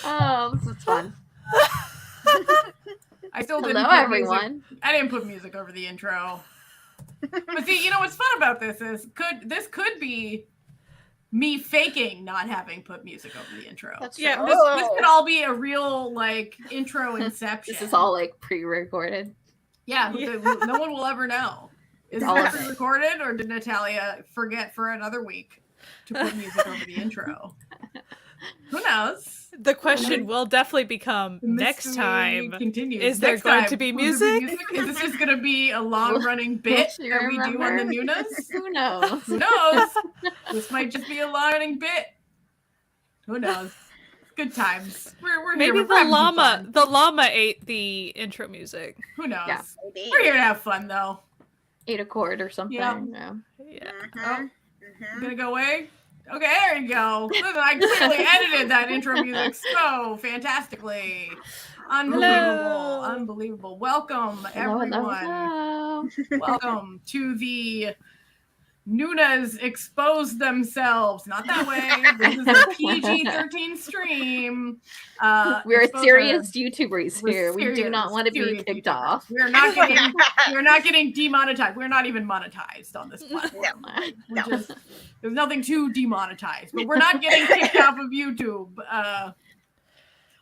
Oh, this is fun. I still didn't. Hello, everyone. I didn't put music over the intro. But see, you know what's fun about this is this could be me faking not having put music over the intro. That's This could all be a real like intro inception. This is all like pre-recorded. Yeah, no one will ever know. Is this pre-recorded, or did Natalia forget for another week to put music over the intro? Who knows? The question will definitely become next time. Continues. Is there going to be music? Is this just going to be a long-running bit that we do on the Noonas? Who knows? Who knows? This might just be a long-running bit. Who knows? Good times. We're Maybe here. the llama ate the intro music. Who knows? Yeah. We're here to have fun, though. Ate a chord or something. Yeah. Yeah. Oh, gonna go away? Okay, there you go. Listen, I clearly edited that intro music so fantastically. Unbelievable. Unbelievable. Welcome, everyone. Hello. Welcome to the Noonas Expose Themselves. Not that way. This is a PG-13 stream. We're serious YouTubers here. We do not want to be kicked off. We're not getting demonetized. We're not even monetized on this platform. There's nothing to demonetize, but we're not getting kicked off of YouTube.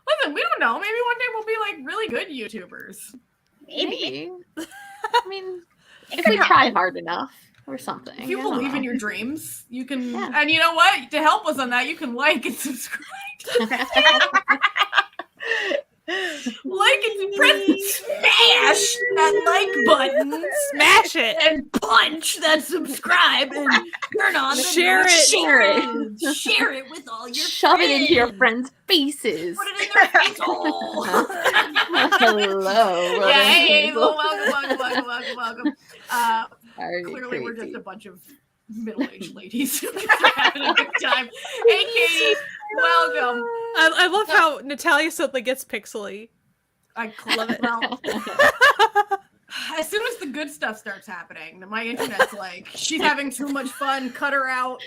Listen, we don't know. Maybe one day we'll be like really good YouTubers. Maybe. I mean, if we try hard enough or something. If you believe in your dreams, you can. Yeah. And you know what? To help us on that, you can like and subscribe. Like and smash that like button. Smash it and punch that subscribe and turn on the share it with all your shove friends. It into your friends' faces. Put it in their face hole. Hello. Yeah, hey, welcome. Clearly, crazy. we're just a bunch of middle-aged ladies who are having a good time. Hey, Katie, welcome. I love how Natalia suddenly gets pixely. I love it. Well, as soon as the good stuff starts happening, my internet's like, she's having too much fun. Cut her out.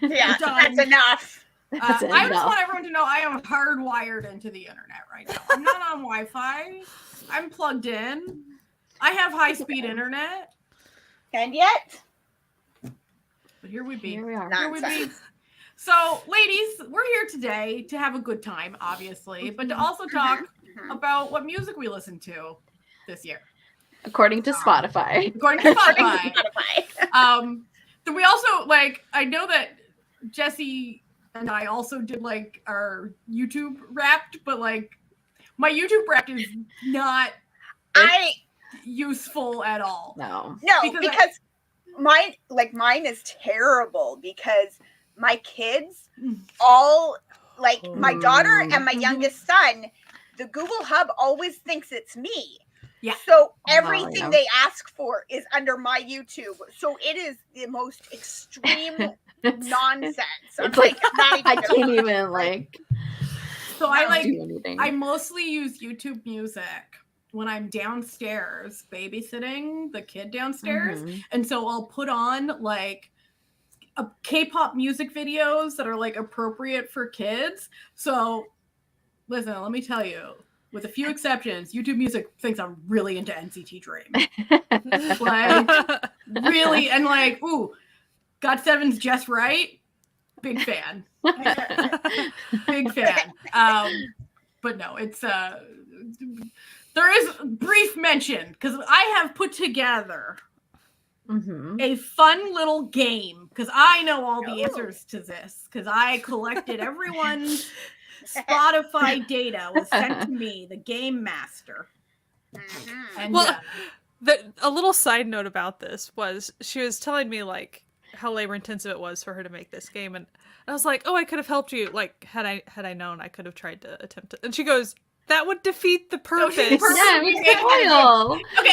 Yeah, that's enough. I just want everyone to know I am hardwired into the internet right now. I'm not on Wi-Fi. I'm plugged in. I have high-speed internet. And yet, but here we be. Here we are. Here we be. So, ladies, we're here today to have a good time, obviously, but to also talk about what music we listened to this year. According to Spotify. According to Spotify. Then we also, like, I know that Jesse and I also did, like, our YouTube Wrapped, but, like, my YouTube Wrapped is not useful at all. No, because mine is terrible because my kids all, like, my daughter and my youngest son, the Google Hub always thinks it's me. Yeah. So everything they ask for is under my YouTube. So it is the most extreme nonsense. It's like I can't even like. So I mostly use YouTube Music when I'm downstairs babysitting the kid downstairs, and so I'll put on like K-pop music videos that are like appropriate for kids. So listen, let me tell you, with a few exceptions, YouTube Music thinks I'm really into NCT Dream. Like, really, and like, ooh, GOT7's Just Right. Big fan. Big fan. But no, it's there is brief mention because I have put together a fun little game because I know all the answers to this because I collected everyone's Spotify data was sent to me, the game master. And a little side note about this was she was telling me like how labor intensive it was for her to make this game, and I was like, oh, I could have helped you. Like had I known, I could have tried to attempt it. And she goes, that would defeat the purpose. Yeah, it okay,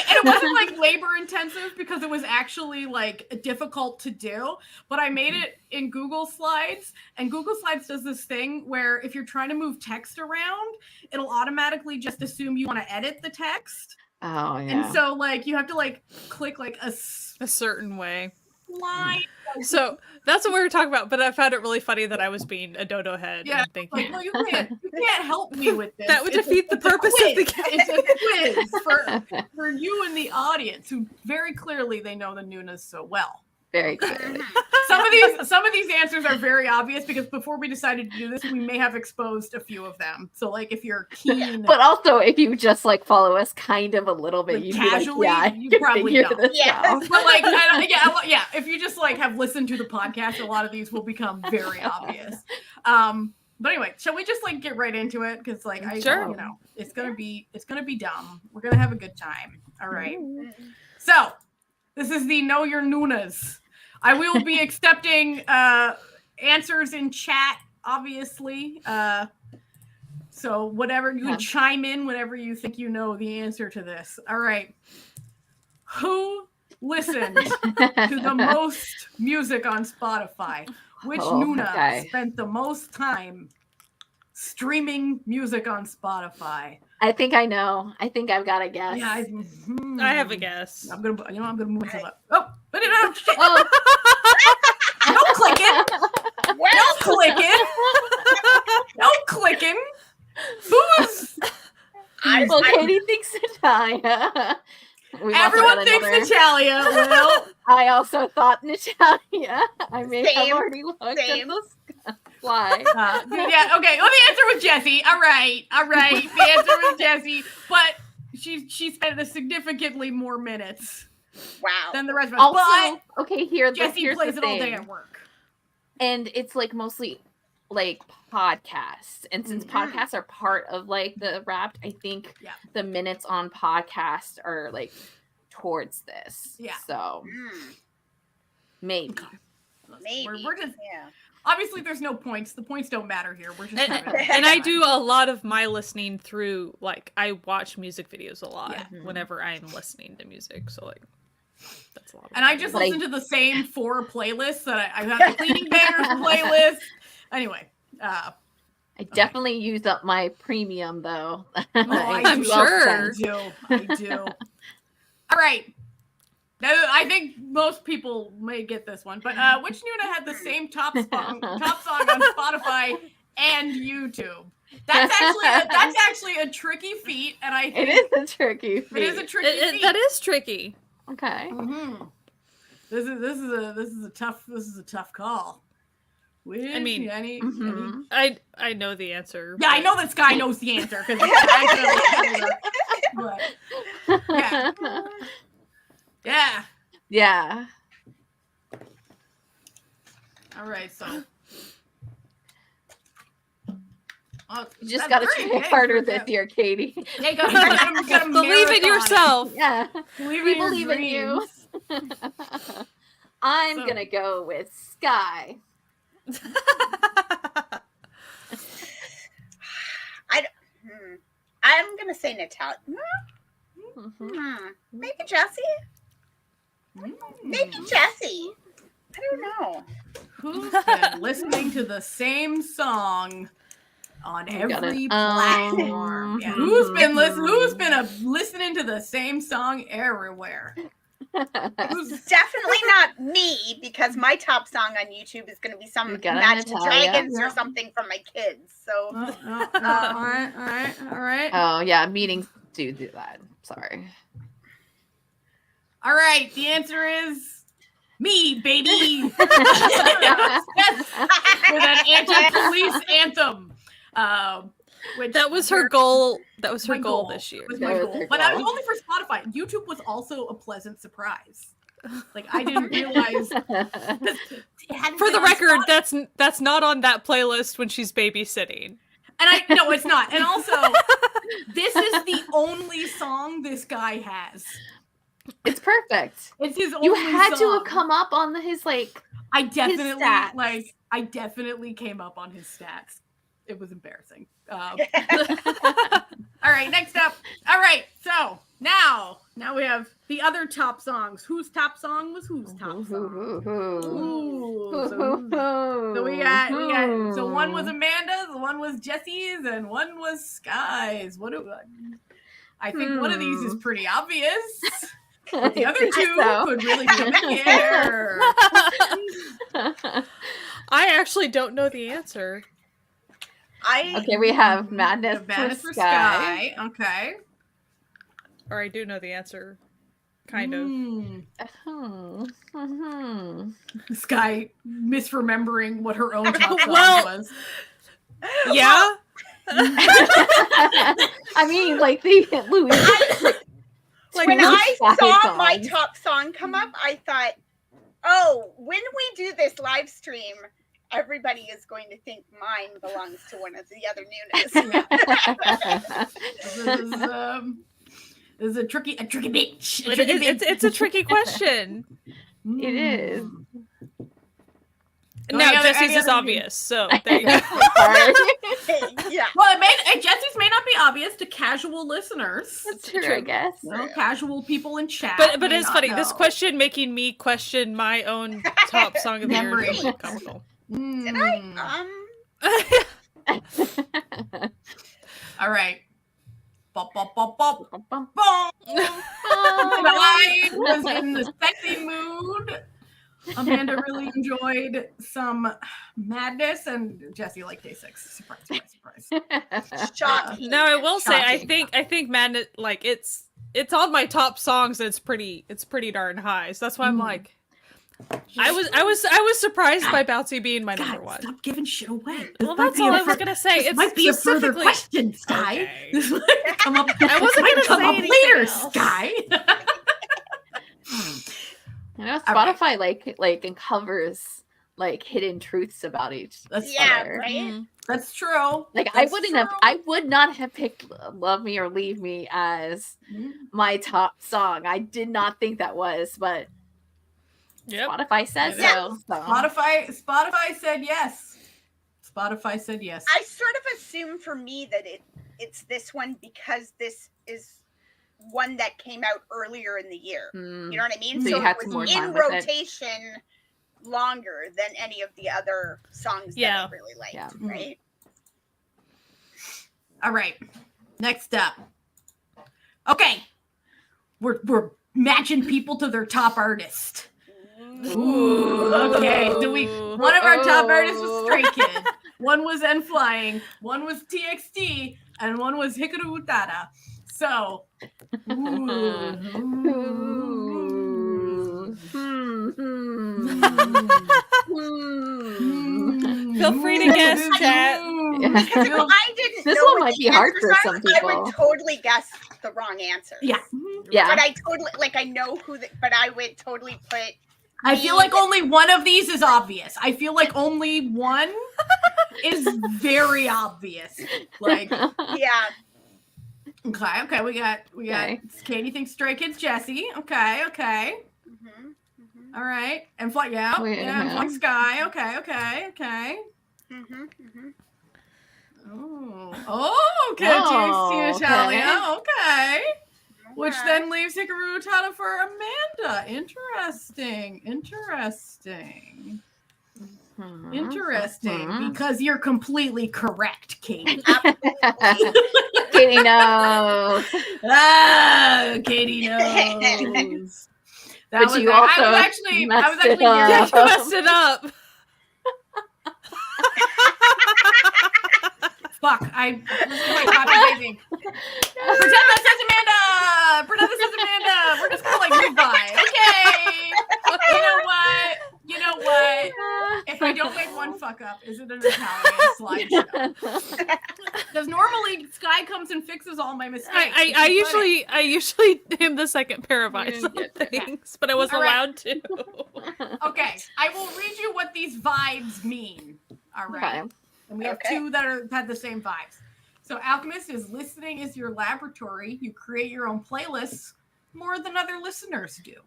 and it wasn't like labor intensive because it was actually like difficult to do, but I made it in Google Slides, and Google Slides does this thing where if you're trying to move text around, it'll automatically just assume you want to edit the text. Oh, yeah. And so like you have to like click like a certain way. line. So that's what we were talking about, but I found it really funny that I was being a dodo head. Yeah, and thinking, like, no, you can't help me with this. That would defeat the purpose of the game. It's a quiz for you and the audience, who very clearly they know the Noonas so well. Very clearly. Some of these answers are very obvious because before we decided to do this, we may have exposed a few of them. So, like, if you're keen, But also, if you just like follow us kind of a little bit, like, you'd casually, be like, you can probably figure don't. this out. But like, yeah. If you just like have listened to the podcast, a lot of these will become very obvious. But anyway, shall we just like get right into it? Because like, Sure. it's gonna be dumb. We're gonna have a good time. All right. So this is the Know Your Noonas. I will be accepting answers in chat, obviously. So whatever, you can chime in whenever you think you know the answer to this. All right. Who listened to the most music on Spotify? Which Noona spent the most time streaming music on Spotify? I think I know. I think I've got a guess. Yeah, I have a guess. I'm gonna move myself up. Oh, but it out. Oh. No clicking. No clicking. No clicking. Who's? Well, Katie thinks Natalia. Everyone thinks Natalia. Well, I also thought Natalia. I may have already looked at Same. the fly. yeah. Okay. Well, the answer was Jessie. All right. The answer was Jessie, but she spent significantly more minutes. Wow. Than the rest of us. Also, okay, Jessie here's plays the it all thing. day at work. And it's like mostly like podcasts. And since podcasts are part of like the Wrapped, I think the minutes on podcast are like towards this. Yeah. So maybe. Maybe. We're just obviously there's no points. The points don't matter here. We're just And I do a lot of my listening through, like, I watch music videos a lot whenever I'm listening to music. So like that's a lot. And I just listen to the same 4 playlists that I have the Cleaning Bangers playlist. Anyway, I definitely use up my premium though. I'm sure. I do. All right. Now, I think most people may get this one, but which Noona had the same top song on Spotify and YouTube? That's actually a tricky feat, and I think it is a tricky feat. It is a tricky feat. That is tricky. Okay. Mm-hmm. This is a tough call. I mean, I know the answer. Yeah, I know this guy knows the answer because Yeah. All right, so you just got to try harder this year, Katie. Yeah, gotta believe in yourself. Yeah, we believe in you. I'm gonna go with Sky. I'm gonna say Natalia. Maybe Jessie. Maybe Jessie. I don't know. Who's been listening to the same song on every platform? Yeah. Who's been listening to the same song everywhere? It's definitely not me, because my top song on YouTube is going to be some Imagine Dragons or something from my kids. So, all right. Oh yeah, meetings do that. Sorry. All right, the answer is me, baby. With an anti-police anthem. Which that was her goal. That was her goal this year. Was my goal. But that was only for Spotify. YouTube was also a pleasant surprise. Like, I didn't realize. For the record, that's not on that playlist when she's babysitting. And no, it's not. And also, this is the only song this guy has. It's perfect. It's his only You had song. to have come up on his like. I definitely came up on his stats. It was embarrassing. All right, next up. All right, so now we have the other top songs. Whose top song was whose top song? So we got. So one was Amanda's, one was Jessie's, and one was Sky's. I think one of these is pretty obvious. But the other two could really be in the air. I actually don't know the answer. Okay, we have Madness for Sky. Okay. Or I do know the answer. Kind of. Sky misremembering what her own top song was. Yeah. I mean, like the Louis. When I saw my top song come up, I thought, oh, when we do this live stream, everybody is going to think mine belongs to one of the other Noonas. This is a tricky bitch. It's a tricky question. It is. No, Jesse's is obvious, so there you go. Yeah. Well, Jesse's may not be obvious to casual listeners. That's true, I guess. Casual people in chat. But it's funny. Know. This question making me question my own top song of the year. Is really comical. Did I? All right. Bop, bop, bop, bop. Bop. I was in the sexy mood. Amanda really enjoyed some Madness, and Jesse liked Day 6. Surprise. Shocking. Now I will say, I think Madness, like it's on my top songs, and it's pretty darn high. So that's why I'm like, I was surprised by Bouncy being my number one. Stop giving shit away. Well, that's all I was gonna say. It might be a further question, Sky. Okay. This might come up. I wasn't gonna come say up later, else. Sky. You know, Spotify like uncovers like hidden truths about each other. Right? Mm-hmm. That's true. Like I would not have picked Love Me or Leave Me as my top song. I did not think that was, but Spotify says so. Spotify said yes. Spotify said yes. I sort of assume for me that it's this one because this is one that came out earlier in the year. You know what I mean? So it had was in rotation longer than any of the other songs that I really liked, right? All right. Next up. Okay. We're matching people to their top artist. Ooh, okay. So one of our top artists was Stray Kid. One was N Flying. One was TXT. And one was Hikaru Utada. So, feel free to guess, chat. I didn't. This one might be hard for some people. I would totally guess the wrong answer. Yeah. But I totally I know but I would totally put. I feel like only one of these is obvious. I feel like only one is very obvious. Like, yeah. Okay. We got. Katie thinks Stray Kids, Jesse. Okay. All right, and Fly. And Fly Sky. Okay. Oh, okay. TXT Natalia. Okay. Which then leaves Hikaru Utada for Amanda. Interesting. Because you're completely correct, Katie. Katie knows. Katie knows. But you also I was actually you messed it up. Fuck, Pretend that says Amanda! We're just gonna move by. Okay! You know what? If I don't make one fuck up, is it an Italian slideshow? Because normally Sky comes and fixes all my mistakes. I usually am the second pair of eyes on things, but I wasn't allowed to. Okay, I will read you what these vibes mean. All right. Okay. And we have two that had the same vibes. So Alchemist is listening is your laboratory. You create your own playlists more than other listeners do.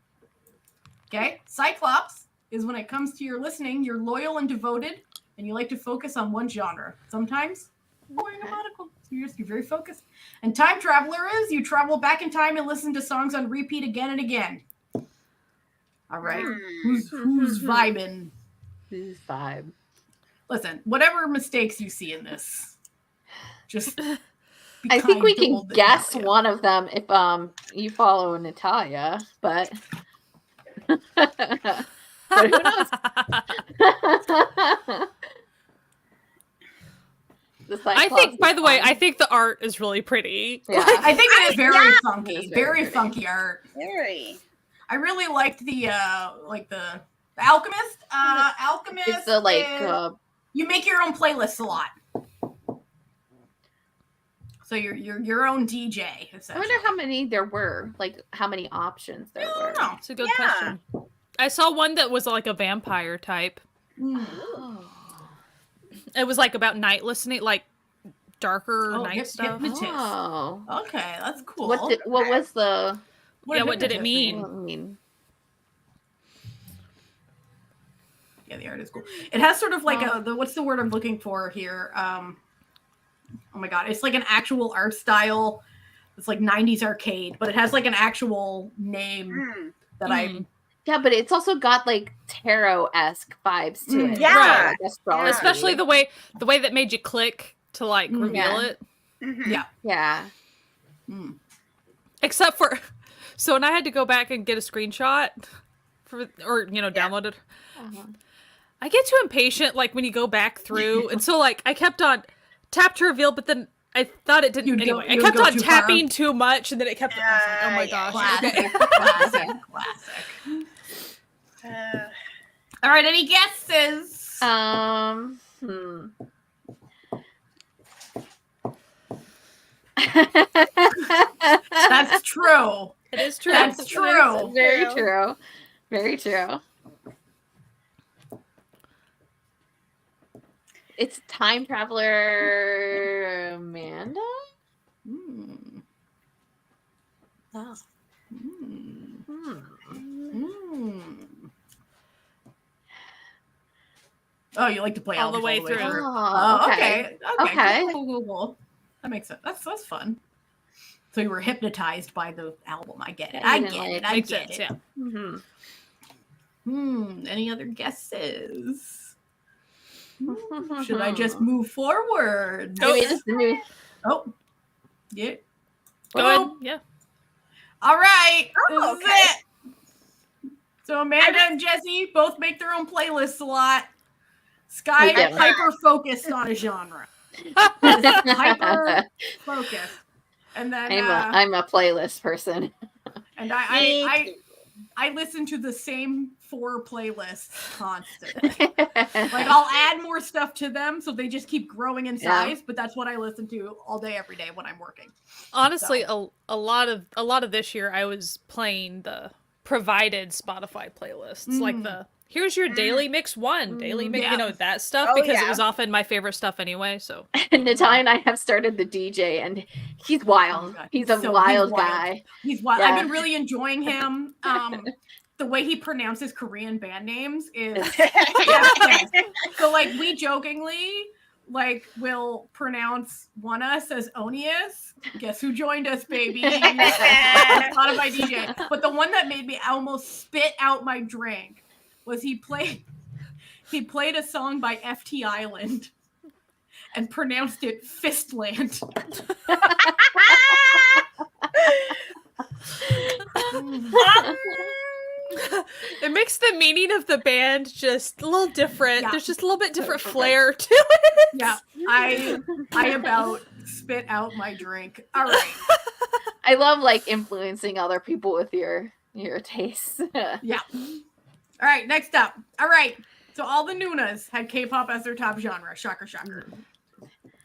Okay. Cyclops is when it comes to your listening, you're loyal and devoted, and you like to focus on one genre. Sometimes boring and nautical. So you're very focused. And Time Traveler is you travel back in time and listen to songs on repeat again and again. All right. Who's vibing? Who's vibe? Listen, whatever mistakes you see in this, just I think we can guess one of them if you follow Natalia, but but who knows? I think, by the way, I think the art is really pretty. Yeah. I think it is very funky. It is Very very funky art. Very. I really liked the Alchemist. Alchemist. It's the you make your own playlists a lot. So you're your own DJ. I wonder how many there were. Like how many options there were. No. It's a good question. I saw one that was like a vampire type. Oh. It was like about night listening, like darker night stuff. Hypnotist. Oh. Okay, that's cool. What was the? What did it mean? Yeah, the art is cool. It has sort of like what's the word I'm looking for here? Oh my god, it's like an actual art style. It's like 90s arcade, but it has like an actual name that I. Yeah, but it's also got like tarot-esque vibes to it. Yeah. Right. Especially the way that made you click to like reveal it. Mm-hmm. Yeah. Yeah. Except for, so when I had to go back and get a screenshot download it, I get too impatient like when you go back through, and so like I kept on tap to reveal, but then I thought it didn't. I kept on tapping too much, and then it kept. Oh my gosh! Classic. All right, any guesses? That's true. It is true. That's true. Very true. Very true. It's time traveler Amanda. Oh. Oh, you like to play all the way through. Oh, okay. Okay. Cool. That makes sense. That's fun. So you were hypnotized by the album. I get it. I I didn't get like- it. I Makes get sense, it. yeah. Any other guesses? Should I just move forward? Oh, yeah. Go ahead. Yeah. All right. Oh, This is it. So Amanda and Jesse both make their own playlists a lot. Sky Yeah. hyper focused on a genre. Hyper focused. And then I'm a playlist person. and I listen to the same 4 playlists constantly. Like I'll add more stuff to them so they just keep growing in size, but that's what I listen to all day every day when I'm working. Honestly, a lot of this year I was playing the provided Spotify playlists, like the here's your daily mix daily mix, that stuff, because it was often my favorite stuff anyway. So Natalia and I have started the DJ, and he's wild. He's a wild guy. He's wild. Yeah. I've been really enjoying him. The way he pronounces Korean band names is so like we jokingly will pronounce Noonas as Onius. Guess who joined us, baby? That's not my DJ. But the one that made me almost spit out my drink was he played a song by FT Island and pronounced it Fistland. it makes the meaning of the band just a little different. There's just a little bit different flair to it. Yeah, I about spit out my drink. All right. I love influencing other people with your tastes. Yeah. All right, next up. All right. So all the Noonas had K-pop as their top genre. Shocker, shocker.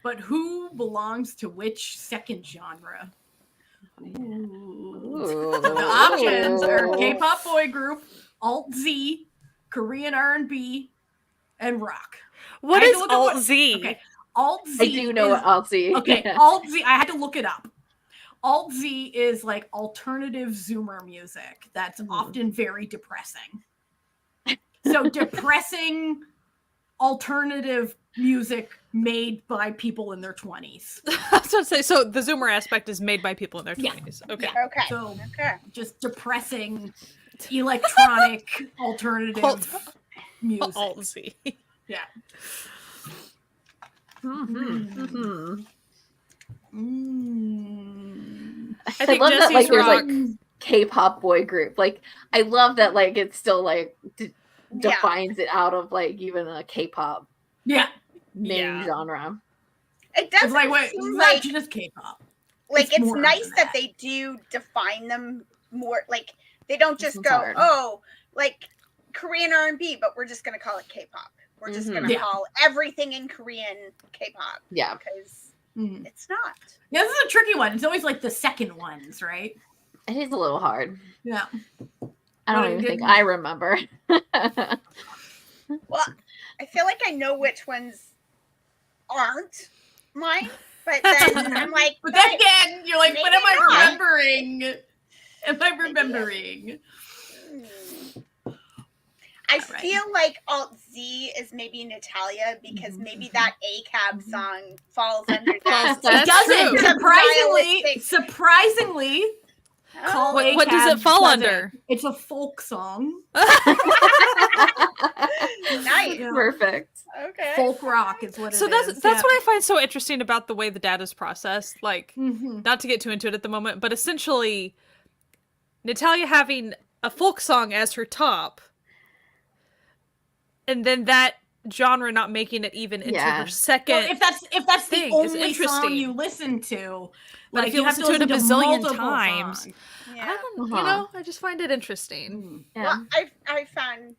But who belongs to which second genre? Ooh. The options are K-pop boy group, alt-Z, Korean R&B, and rock. What is alt-Z? Okay, alt-Z. I do know what alt-Z. Okay, alt-Z. I had to look it up. Alt-Z is like alternative Zoomer music that's often very depressing. So depressing alternative music made by people in their 20s. I was going to say, so the Zoomer aspect is made by people in their 20s. Okay. Yeah. Okay. So just depressing electronic alternative music. Alt-Z. Yeah. I think love Jesse's that like there's rock. like K-pop boy group. Like I love that like it still like defines it out of like even a K-pop main genre. It doesn't seem like just K-pop. Like it's nice that they do define them more. Like they don't just go, oh, like Korean R&B, but we're just gonna call it K-pop. We're just gonna call everything in Korean K-pop. Yeah, because it's not. Yeah, this is a tricky one. It's always like the second ones, right? It is a little hard. Yeah. I don't even think I remember. Well, I feel like I know which ones aren't mine, but then I'm like, but then again, you're like, what am I remembering? Am I remembering? I feel like Alt Z is maybe Natalia because maybe that ACAB song falls under that. It doesn't. Surprisingly. What does it fall under? It's a folk song. Nice. Perfect. Okay. Folk rock is what it is. So that's what I find so interesting about the way the data's processed. Like, not to get too into it at the moment, but essentially, Natalia having a folk song as her top, and then that genre not making it even into her second. Well, if that's the only song you listen to, but like if you listen to it a bazillion times, yeah. I don't, you know, I just find it interesting. Yeah. Well, I found,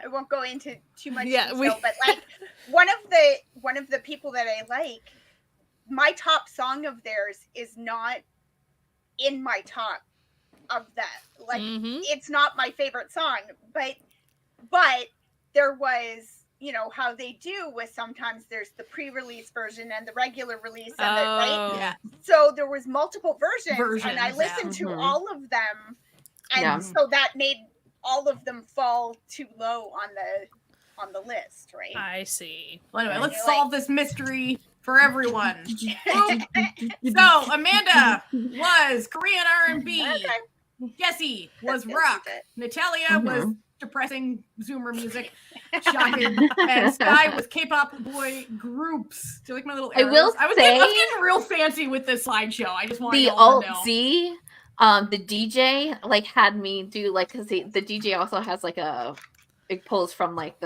I won't go into too much detail, but like one of the people that I like, my top song of theirs is not in my top of that. Like it's not my favorite song, but there was, you know, how they do with sometimes there's the pre-release version and the regular release and right? Yeah. So there was multiple versions and I listened to all of them and so that made all of them fall too low on the list, right? I see. Well, anyway, let's solve this mystery for everyone. So Amanda was Korean R&B. Okay. Jesse was rock. Natalia was depressing Zoomer music. Shocking. And Sky was K-pop boy groups. Do you like my little arrows? I was getting real fancy with this slideshow. I just want the Alt Z, the DJ like had me do like because the DJ also has like it pulls from like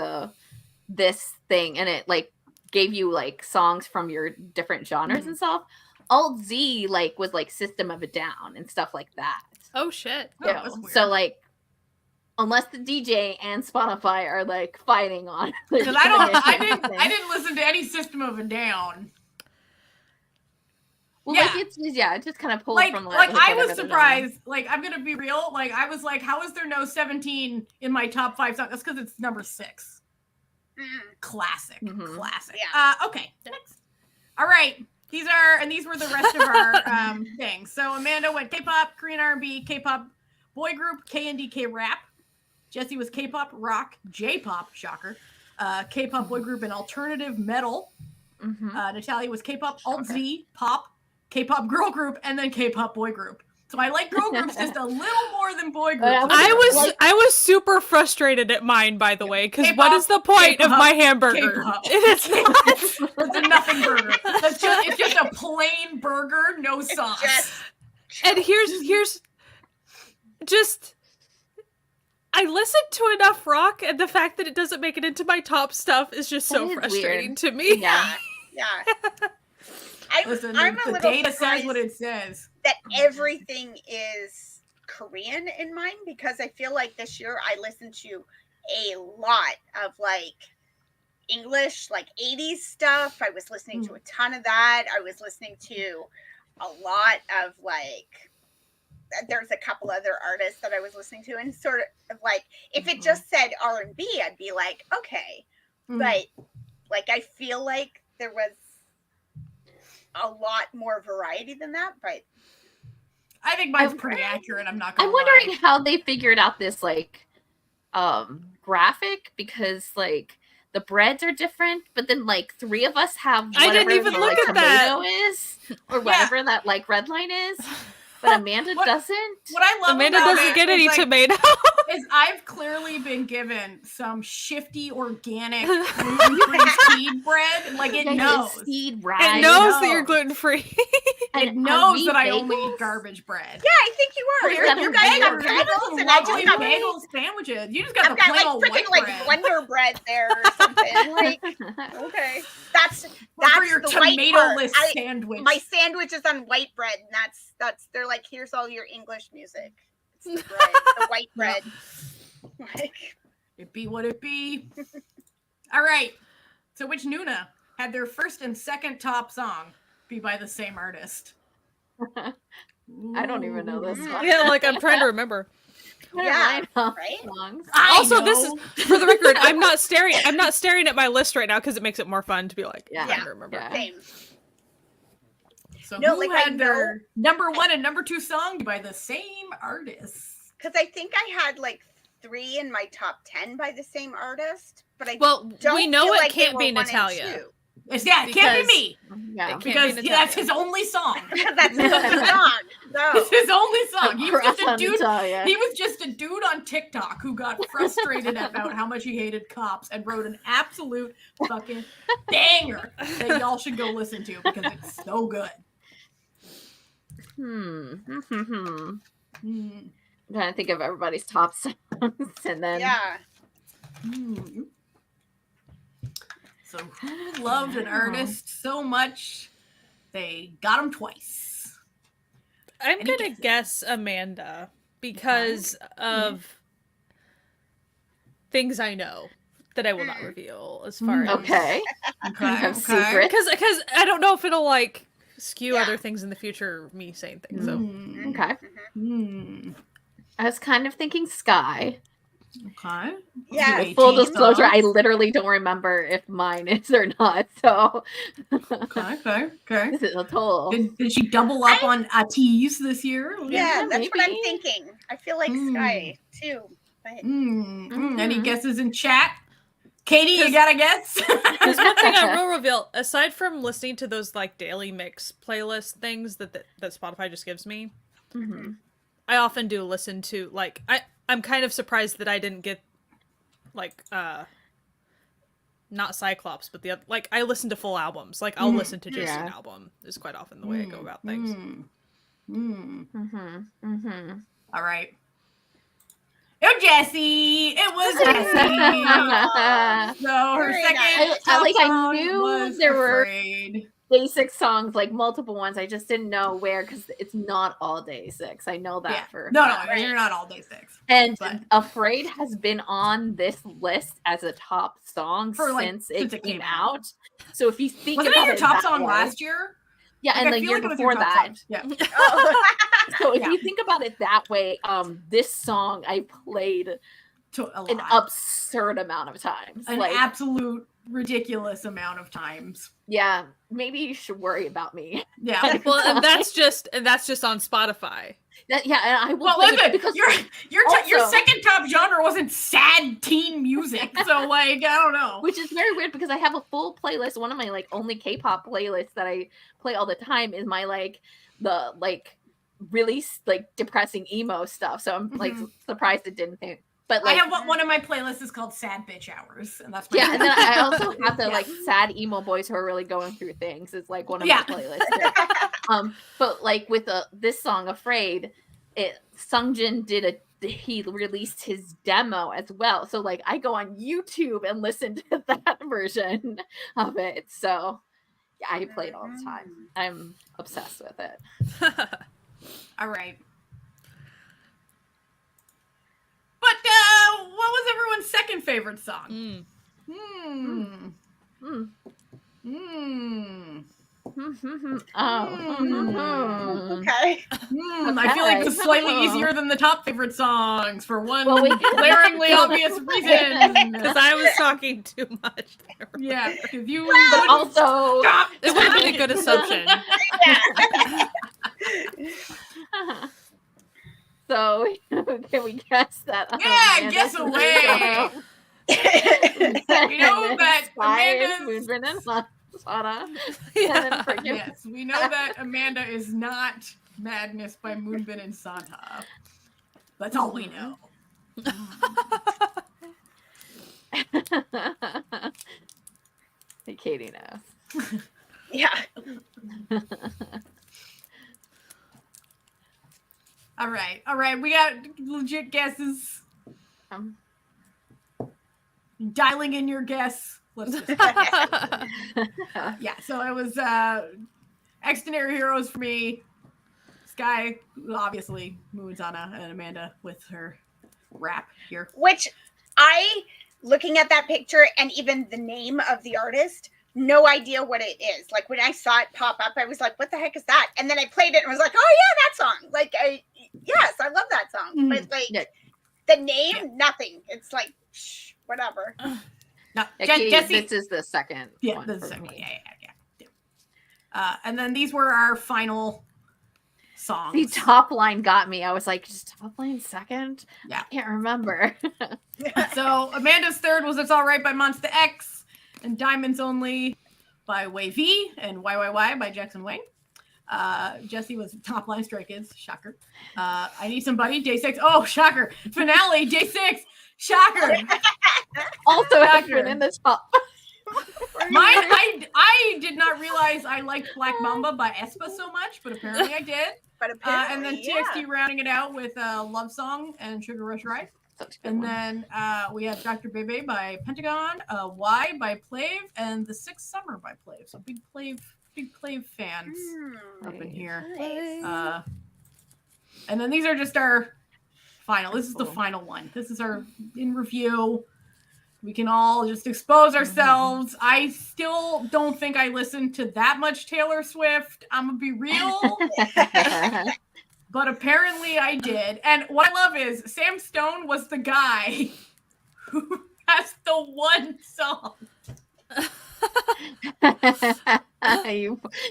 this thing and it like gave you like songs from your different genres and stuff. Alt Z like was like System of a Down and stuff like that. Oh shit! Yeah. So like, unless the DJ and Spotify are like fighting on, because I didn't listen to any System of a Down. Well, like it just kind of pulls from like I was surprised. Like I'm gonna be real. Like I was like, how is there no 17 in my top 5 songs? That's because it's number 6. Classic. Yeah. Okay. Next. All right. These were the rest of our things. So Amanda went K-pop, Korean R&B, K-pop boy group, KNDK rap. Jesse was K-pop rock, J-pop, shocker. K-pop boy group and alternative metal. Natalia was K-pop alt Z, pop, K-pop girl group, and then K-pop boy group. So I like girl groups just a little more than boy groups. I was super frustrated at mine, by the way, because what is the point of my hamburger? It's a nothing burger. It's just a plain burger, no sauce. And here's just I listened to enough rock, and the fact that it doesn't make it into my top stuff is just so frustrating to me. Yeah. I'm a little data says what it says. That everything is Korean in mine because I feel like this year I listened to a lot of like English, like 80s stuff. I was listening to a ton of that. I was listening to a lot of like, there's a couple other artists that I was listening to, and sort of like, if it just said R&B, I'd be like, okay. But like, I feel like there was a lot more variety than that, but I think mine's pretty accurate. I'm not gonna I'm wondering how they figured out this like graphic, because like the breads are different, but then like 3 of us have whatever I didn't even look at tomato is or whatever that like red line is, but Amanda doesn't. What I love Amanda doesn't get any tomato. is I've clearly been given some shifty organic gluten-free seed bread. Like it knows. Seed It knows that you're gluten-free. It knows that I only eat garbage bread. Yeah, I think you are. You guys have bagels, and I just got bagel sandwiches. You just got I've the plain old freaking white Wonder Bread there or something. Like, okay, that's for your tomato-less sandwich. My sandwich is on white bread, and that's they're like, here's all your English music. It's the bread, the white bread. Like, it be what it be. All right. So which Noona had their first and second top song be by the same artist? I don't even know this one. Yeah, like I'm trying to remember. Yeah, right. Also, this is for the record. I'm not staring at my list right now because it makes it more fun to be like, trying to remember. Yeah. Same. So who had their number 1 and number 2 song by the same artist? Because I think I had like 3 in my top 10 by the same artist, but I don't we know it can't be Natalia. It can't be me. Yeah, because that's his only song. That's his only song. No. It's his only song. He was just a dude. Natalia. He was just a dude on TikTok who got frustrated about how much he hated cops and wrote an absolute fucking banger that y'all should go listen to because it's so good. I'm trying to think of everybody's top songs, and then So who loved an artist so much they got him twice? I'm gonna guess Amanda because of things I know that I will not reveal as far as okay. Secret because I don't know if it'll like skew other things in the future. Me saying things. So okay. I was kind of thinking Sky. Okay. Yeah. Full disclosure, I literally don't remember if mine is or not. So. Okay. This is a total. Did she double up on Atiz this year? Yeah, that's maybe. what I'm thinking. I feel like Sky too. But... Any guesses in chat? Katie, you got a guess? There's one thing I will reveal. Aside from listening to those like daily mix playlist things that Spotify just gives me, I often do listen to like I'm kind of surprised that I didn't get like not Cyclops, but the other, like I listen to full albums. Like I'll listen to just an album is quite often the way I go about things. All right. Oh, Jessie! It was Jessie! So her second I knew was there Afraid. were Day 6 songs, like multiple ones. I just didn't know where because it's not all Day 6. I know that for no, you're not all Day 6. And Afraid has been on this list as a top song since it came out. So if you think wasn't it your top song last year? Yeah, and the year before that. Yeah. So if you think about it that way, this song I played an absurd amount of times. An absolute ridiculous amount of times. Yeah, maybe you should worry about me. Yeah. Well, and that's just on Spotify. And I will. Well, listen, because your second top genre wasn't sad teen music, so like I don't know. Which is very weird because I have a full playlist. One of my like only K-pop playlists that I play all the time is my really like depressing emo stuff. So I'm like surprised it didn't think. But like, I have one of my playlists is called Sad Bitch Hours, and that's and then I also have the like sad emo boys who are really going through things. It's like one of my playlists. But like with this song Afraid, Sungjin he released his demo as well. So like I go on YouTube and listen to that version of it. So yeah, I play it all the time. I'm obsessed with it. All right. But what was everyone's second favorite song? Okay. I feel like it's slightly easier than the top favorite songs for one glaringly obvious reason. Because I was talking too much. Yeah, because you but also stop. It would have been a good assumption. So can we guess that? Yeah, guess away. We know that Amanda's Moonbin and Sana. Yes, we know that Amanda is not Madness by Moonbin and Santa. That's all we know. Hey, Katie knows. Yeah. All right. We got legit guesses. Dialing in your guess. Let's just yeah. So it was Extraordinary Heroes for me. Sky, obviously, Muizana and Amanda with her rap here. Which looking at that picture and even the name of the artist, no idea what it is. Like when I saw it pop up, I was like, what the heck is that? And then I played it and was like, oh yeah, that song. Like, yes, I love that song. But like the name, nothing. It's like, whatever. No, Katie, this is the second one. The second one. Yeah. And then these were our final songs. The top line got me. I was like, just top line second? Yeah. I can't remember. So Amanda's third was It's All Right by Monsta X, and Diamonds Only by Wavy, and YYY by Jackson Wang. Jesse was top line Stray Kids. Shocker. I Need Somebody, Day 6. Oh, shocker. Finale, Day 6. Shocker. Also has been in the top. I did not realize I liked Black Mamba by aespa so much, but apparently I did. And then TXT rounding it out with Love Song and Sugar Rush Ride. And then we have Dr. Bebe by Pentagon, Y by Plav, and The Sixth Summer by Plav. So big Plav fans up in here. Nice. And then these are just our final. This is the final one. This is our in review. We can all just expose ourselves. I still don't think I listened to that much Taylor Swift. I'm gonna be real. But apparently I did. And what I love is Sam Stone was the guy who has the one song.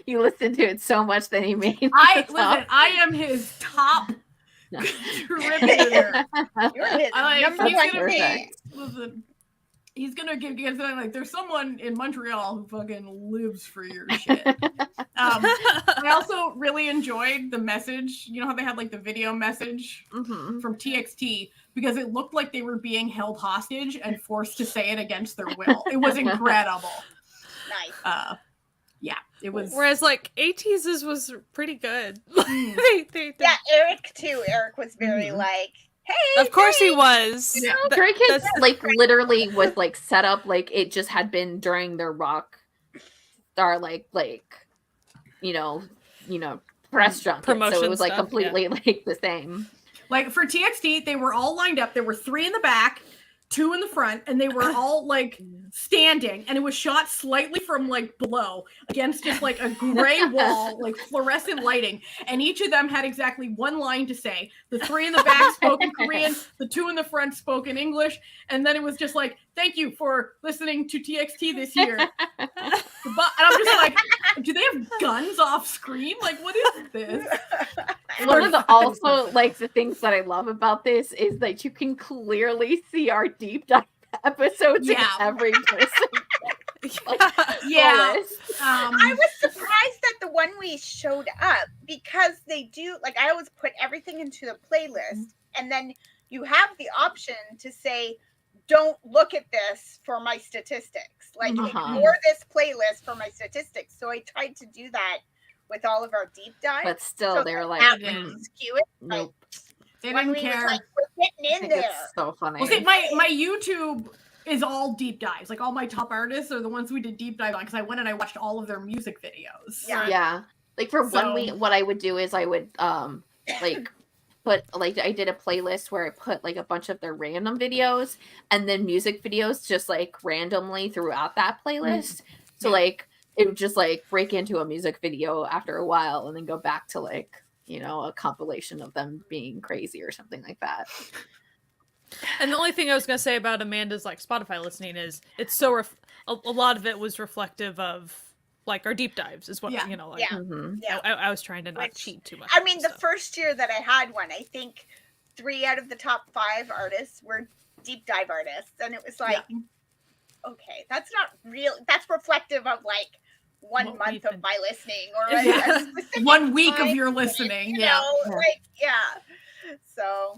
you listened to it so much that he made I am his top contributor. You're his he's gonna give you something like there's someone in Montreal who fucking lives for your shit. I also really enjoyed the message. You know how they had like the video message from TXT because it looked like they were being held hostage and forced to say it against their will. It was incredible. Nice. Yeah, it was. Whereas like ATEEZ's was pretty good. Yeah, Eric too. Eric was very like, hey, of course he was. Yeah. Stray Kids like literally was like set up like it just had been during their rock star like you know press junket, promotion so it was like stuff, completely like the same. Like for TXT, they were all lined up. There were 3 in the back, 2 in the front, and they were all like standing, and it was shot slightly from like below against just like a gray wall, like fluorescent lighting, and each of them had exactly one line to say. The 3 in the back spoke in Korean, the 2 in the front spoke in English, and then it was just like, thank you for listening to TXT this year. And I'm just like, do they have guns off screen? Like, what is this? One of the also like the things that I love about this is that you can clearly see our deep dive episodes in every person. Yeah. I was surprised that the one we showed up because they do like I always put everything into the playlist and then you have the option to say don't look at this for my statistics. Like ignore this playlist for my statistics. So I tried to do that with all of our deep dives. But still so they're like skew it. Nope. They didn't care. Like, we're getting in there. It's so funny. Well, see, my YouTube is all deep dives. Like all my top artists are the ones we did deep dive on because I went and I watched all of their music videos. Yeah. Like for 1 week, what I would do is I would like put like I did a playlist where I put like a bunch of their random videos and then music videos just like randomly throughout that playlist. So like it would just like break into a music video after a while and then go back to like, you know, a compilation of them being crazy or something like that. And the only thing I was going to say about Amanda's like Spotify listening is it's so a lot of it was reflective of like our deep dives is what you know like I was trying to not cheat too much. I mean the first year that I had one, I think 3 out of the top 5 artists were deep dive artists and it was like okay, that's not real, that's reflective of like 1 month of my listening or a 1 week of your listening. You know, like so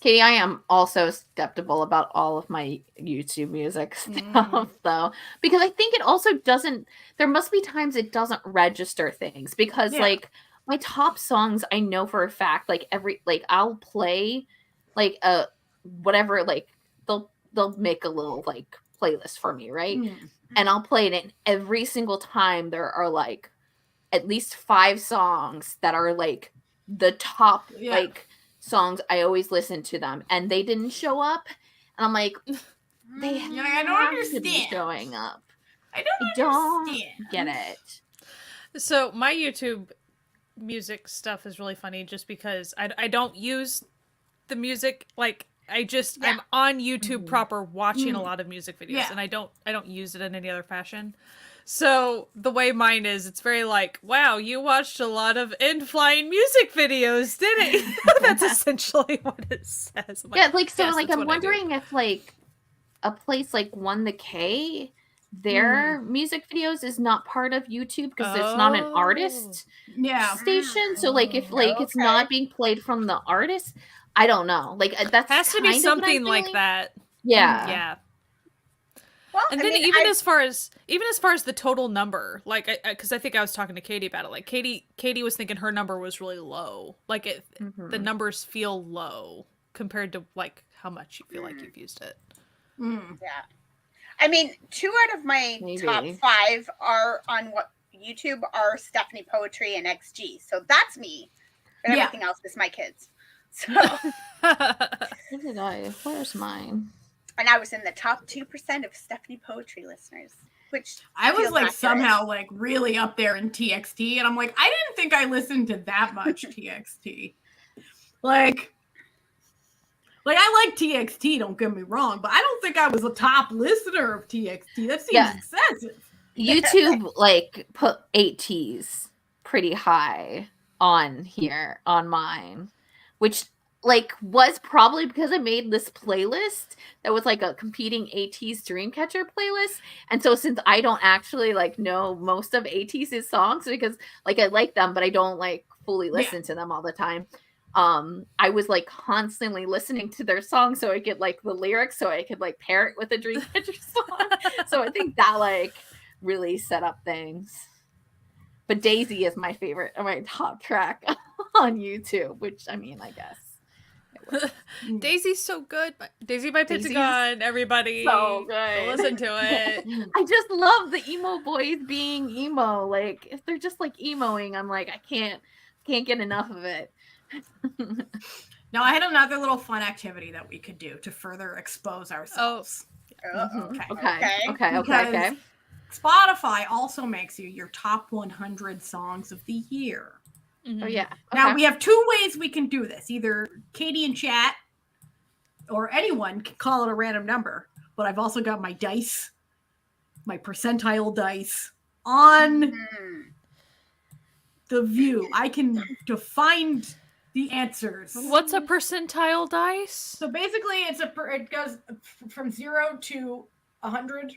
Katie, I am also skeptical about all of my YouTube music stuff, though, because I think it also doesn't. There must be times it doesn't register things because, like, my top songs, I know for a fact, like I'll play, like whatever, like they'll make a little like playlist for me, right? And I'll play it, and every single time there are like at least 5 songs that are like the top like songs. I always listen to them, and they didn't show up, and I'm like, they I don't understand. to be showing up. I don't get it. So my YouTube music stuff is really funny, just because I don't use the music, like I'm on YouTube proper watching a lot of music videos, and I don't use it in any other fashion. So the way mine is, it's very like, wow, you watched a lot of in-flying music videos, didn't you? That's essentially what it says. I'm yeah, like, so yes, like I'm wondering if like a place like One the K, their music videos is not part of YouTube because it's not an artist station. So like if like it's not being played from the artist, I don't know. Like that has to be something like that. Yeah. Yeah. Well, and then even as far as the total number, like, because I think I was talking to Katie about it. Like Katie was thinking her number was really low. Like the numbers feel low compared to like how much you feel like you've used it. Yeah, I mean, 2 out of my top 5 are on what YouTube are Stephanie Poetry and XG. So that's me, and everything else is my kids. So where's mine? And I was in the top 2% of Stephanie Poetry listeners, which I was like somehow like really up there in TXT, and I'm like, I didn't think I listened to that much TXT. Like I like TXT, don't get me wrong, but I don't think I was a top listener of TXT. That seems excessive. YouTube like put 8Ts pretty high on here on mine, which like was probably because I made this playlist that was like a competing AT's Dreamcatcher playlist. And so since I don't actually like know most of AT's songs because like I like them, but I don't like fully listen to them all the time. I was like constantly listening to their songs so I could like the lyrics so I could like pair it with a Dreamcatcher song. So I think that like really set up things. But Daisy is my favorite, my top track on YouTube, which I mean, I guess. Daisy's so good. Daisy by Pentagon, everybody. So good. Listen to it. I just love the emo boys being emo. Like if they're just like emoing, I'm like, I can't get enough of it. Now I had another little fun activity that we could do to further expose ourselves. Okay. Spotify also makes you your top 100 songs of the year. Oh yeah. Now we have 2 ways we can do this. Either Katie in chat or anyone can call it a random number. But I've also got my dice, my percentile dice on the view. I can define the answers. What's a percentile dice? So basically, it goes from 0 to 100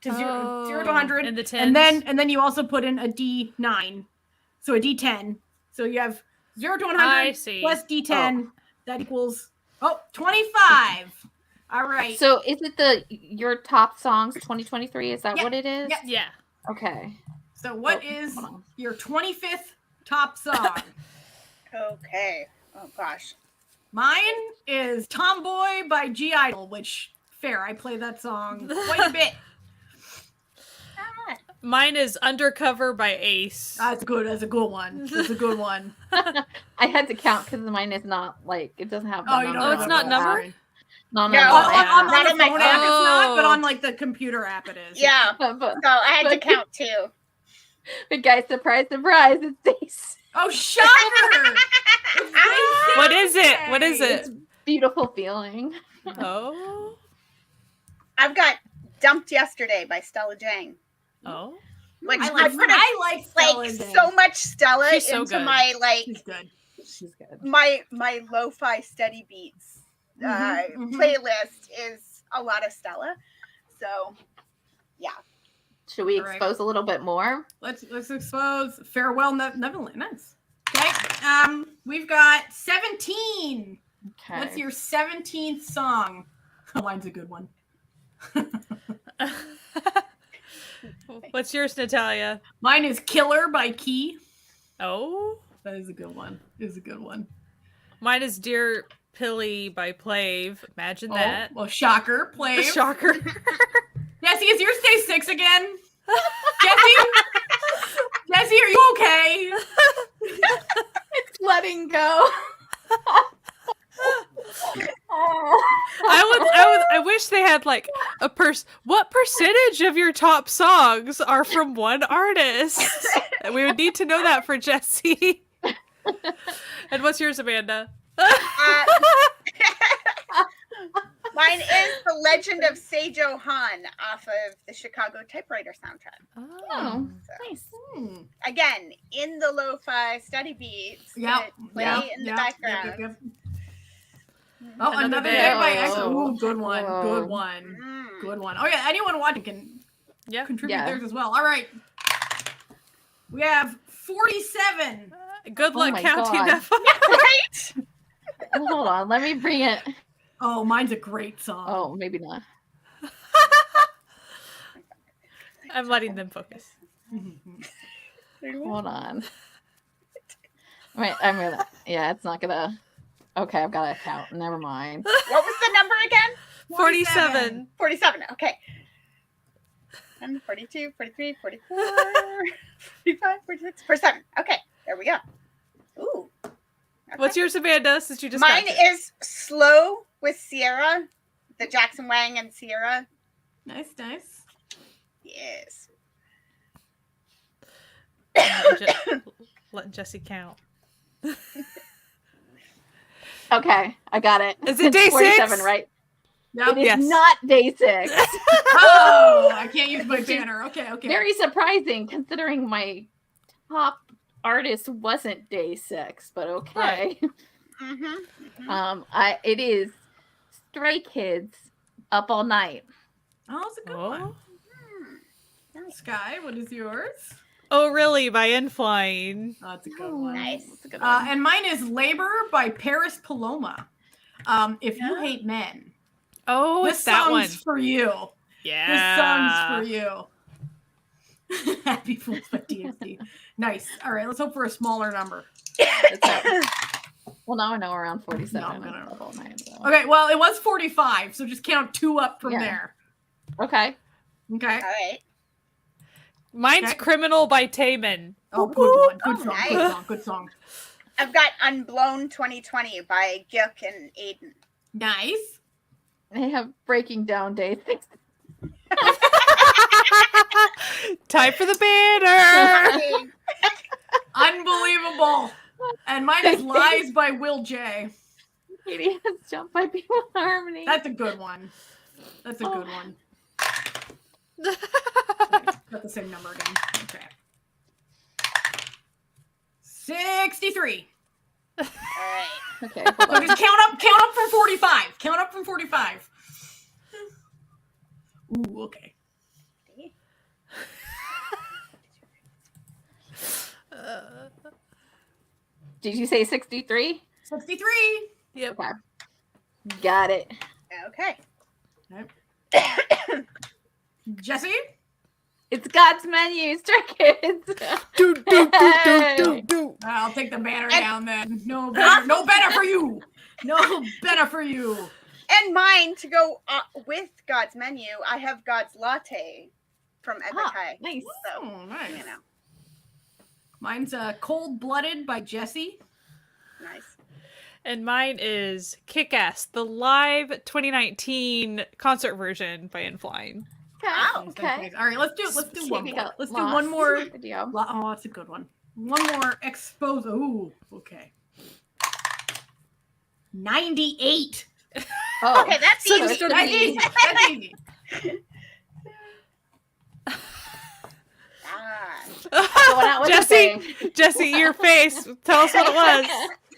to 0 to 100, and the 10s. and then you also put in a D9, so a D10. So you have 0 to 100 plus D10. That equals 25. All right. So is it your top songs 2023? Is that what it is? Yeah. Okay. So what is your 25th top song? Okay. Oh gosh. Mine is Tomboy by G-Idol, which fair. I play that song quite a bit. Mine is Undercover by Ace. That's good. That's a good one. That's a good one. I had to count because mine is not like it doesn't have. It's not numbered. No. On the phone app it's not, but on like the computer app it is. Yeah. So I had to count too. But guys, surprise, it's Daisy. Oh, shocker! What is it? What is it? It's Beautiful Feeling. Oh. I've got Dumped Yesterday by Stella Jang. Oh. Which I like Stella Jang. So much Stella She's so into good. my like She's good. my lo-fi steady beats playlist is a lot of Stella. So yeah. Should we expose a little bit more? Let's expose Farewell Neverland. Nice. Okay. We've got 17 Okay. What's your 17th song? Mine's a good one. What's yours, Natalia? Mine is Killer by Key. Oh. That is a good one. Is a good one. Mine is Dear Pilly by Plave. Imagine that. Well, shocker. Plave. Shocker. Jesse, is yours day 6 again? Jesse? Jesse, are you okay? It's letting go. I wish they had like a what percentage of your top songs are from one artist? We would need to know that for Jesse. And what's yours, Amanda? Mine is The Legend of Seijo Han off of the Chicago Typewriter soundtrack. Oh, nice. Again, in the lo-fi study beats that play in the background. Yep. Oh, another day by Echo. Ooh, good one. Good one. Good one. Oh, yeah, anyone watching can contribute theirs as well. All right. We have 47. Good luck counting that. Right? Hold on, let me bring it. Oh, mine's a great song. Oh, maybe not. I'm letting them focus. Hold on. Wait, I'm gonna. Yeah, it's not gonna. Okay, I've got to count. Never mind. What was the number again? 47. 47. Okay. 42, 43, 44, 45, 46, 47. Okay, there we go. Ooh. Okay. What's yours, Amanda? Since you just Mine is Slow with Sierra, the Jackson Wang and Sierra. Nice. Yes. Letting Jesse count. Okay, I got it. Is it day 47, 6? right? Yep. It is not day 6. Oh, I can't use my banner. Okay. Very surprising considering my top artist wasn't day 6, but okay. Right. It is Stray Kids, Up All Night. Oh, that's a good one. Sky, what is yours? Oh, really? By Inflying. Oh, that's a good one. Nice. That's a good one. And mine is Labor by Paris Paloma. If You Hate Men. Oh, This it's that one. song's for you. Yeah. This song's for you. Happy Fools by DXD. Nice. All right, let's hope for a smaller number. Well, now I know around 47. No. Up All Night, so. Okay, well, it was 45, so just count 2 up from there. Okay. Okay. All right. Mine's Criminal by Taman. Oh, good one. Good song. Nice. Good song. I've got Unblown 2020 by Gyuk and Aiden. Nice. They have Breaking Down Day 6. Time for the banner. Unbelievable. And mine is Lies by Will J. Katie has Jump by People in Harmony. That's a good one. That's a good one. Got the same number again. Okay. 63. All right. Okay. So just count up from 45. Count up from 45. Ooh, okay. Did you say 63? 63. Yep. Okay. Got it. Okay. Jesse? It's God's Menu, Stray Kids. I'll take the banner down then. No banner for you. No banner for you. And mine to go with God's Menu, I have God's Latte from Epic High. Nice. So, Nice. you know. Mine's Cold Blooded by Jesse. Nice. And mine is Kick-Ass, the live 2019 concert version by Inflying. Oh, okay. Nice. All right, let's do one more. Let's do one more video. Oh, that's a good one. One more expose. Ooh, okay. 98. Oh, okay, that's so easy. That's easy. That's easy. Going out with Jesse, your face. Tell us what it was.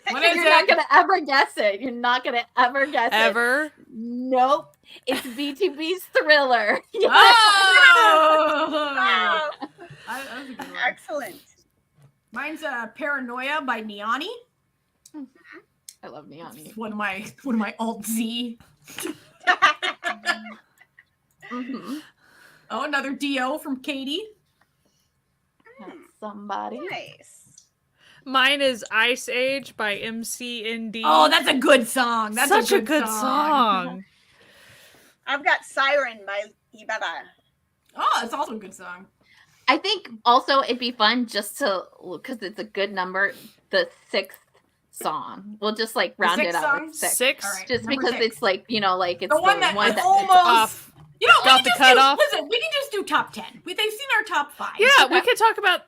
What is You're it? not gonna ever guess it. You're not gonna ever guess it. Ever? Nope. It's BTB's Thriller. Oh! Wow. That was a good one. Excellent. Mine's Paranoia by Niani. I love Neon Eve. One of my alt Z. Mm-hmm. Oh, another Dio from Katie. That's somebody. Nice. Mine is Ice Age by MCND. Oh, that's a good song. That's such a good song. I've got Siren by Ibaba. Oh, it's also a good song. I think also it'd be fun just to, because it's a good number, the 6th song. We'll just like round it out with 6. 6? Right, just because 6. it's like, you know, like it's the one that it's almost off. You know, Got the cutoff. Listen, we can just do top 10. They've seen our top 5. Yeah, we could talk about